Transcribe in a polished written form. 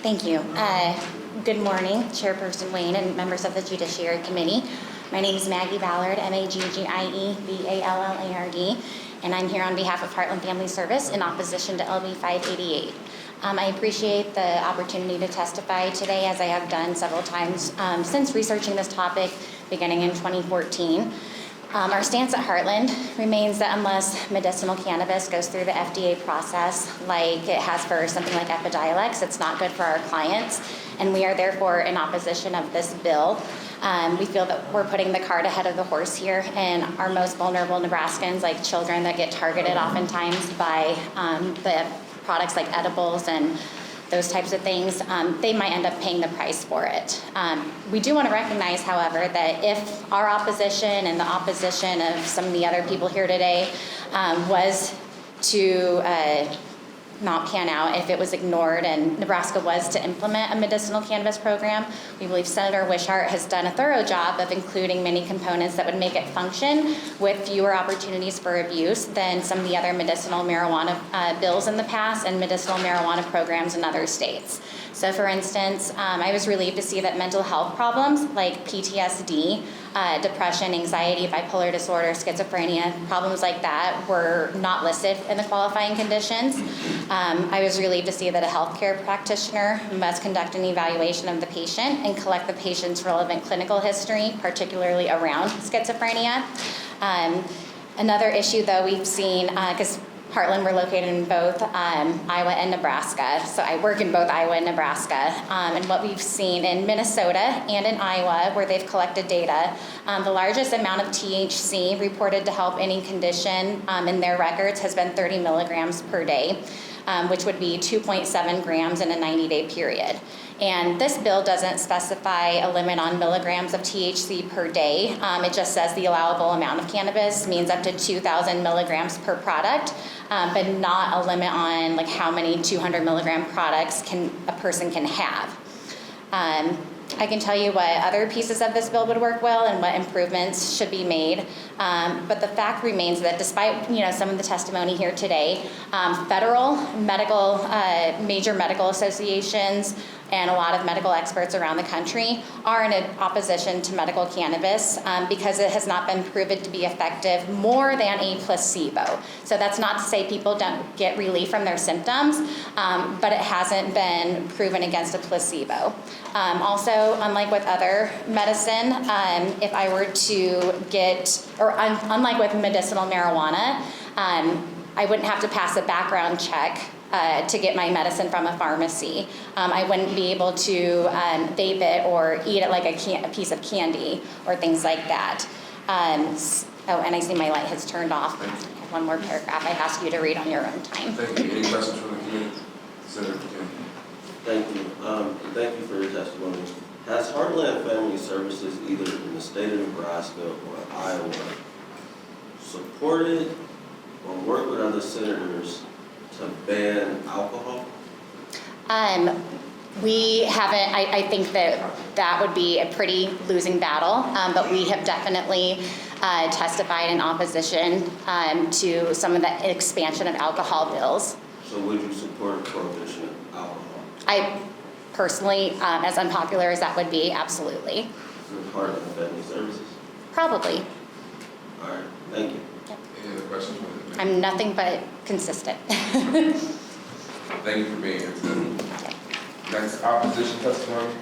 Thank you. Good morning, Chairperson Wayne and members of the Judiciary Committee. My name is Maggie Ballard, MAGGIE-BALLARD, and I'm here on behalf of Heartland Family Service in opposition to LB588. I appreciate the opportunity to testify today, as I have done several times since researching this topic beginning in 2014. Our stance at Heartland remains that unless medicinal cannabis goes through the FDA process like it has for something like Epidiolex, it's not good for our clients, and we are therefore in opposition of this bill. We feel that we're putting the cart ahead of the horse here, and our most vulnerable Nebraskans, like children that get targeted oftentimes by the products like edibles and those types of things, they might end up paying the price for it. We do want to recognize, however, that if our opposition and the opposition of some of the other people here today was to not pan out, if it was ignored and Nebraska was to implement a medicinal cannabis program, we believe Senator Wishart has done a thorough job of including many components that would make it function with fewer opportunities for abuse than some of the other medicinal marijuana bills in the past and medicinal marijuana programs in other states. So for instance, I was relieved to see that mental health problems like PTSD, depression, anxiety, bipolar disorder, schizophrenia, problems like that were not listed in the qualifying conditions. I was relieved to see that a healthcare practitioner must conduct an evaluation of the patient and collect the patient's relevant clinical history, particularly around schizophrenia. Another issue, though, we've seen, because Heartland, we're located in both Iowa and Nebraska, so I work in both Iowa and Nebraska, and what we've seen in Minnesota and in Iowa, where they've collected data, the largest amount of THC reported to help any condition in their records has been 30 milligrams per day, which would be 2.7 grams in a 90-day period. And this bill doesn't specify a limit on milligrams of THC per day. It just says the allowable amount of cannabis means up to 2,000 milligrams per product, but not a limit on like how many 200 milligram products a person can have. I can tell you what other pieces of this bill would work well and what improvements should be made. But the fact remains that despite some of the testimony here today, federal medical, major medical associations and a lot of medical experts around the country are in opposition to medical cannabis because it has not been proven to be effective more than a placebo. So that's not to say people don't get relief from their symptoms, but it hasn't been proven against a placebo. Also, unlike with other medicine, if I were to unlike with medicinal marijuana, I wouldn't have to pass a background check to get my medicine from a pharmacy. I wouldn't be able to vape it or eat it like a piece of candy or things like that. Oh, and I see my light has turned off. One more paragraph I ask you to read on your own time. Thank you. Any questions from the community? Senator McKinney. Thank you. Thank you for your testimony. Has Heartland Family Services, either in the state of Nebraska or Iowa, supported or worked with other senators to ban alcohol? We haven't. I think that would be a pretty losing battle, but we have definitely testified in opposition to some of the expansion of alcohol bills. So would you support a prohibition of alcohol? I personally, as unpopular as that would be, absolutely. For Heartland Family Services? Probably. All right, thank you. Yep. Any other questions from the community? I'm nothing but consistent. Thank you for being here today. Okay. Next, opposition testimony.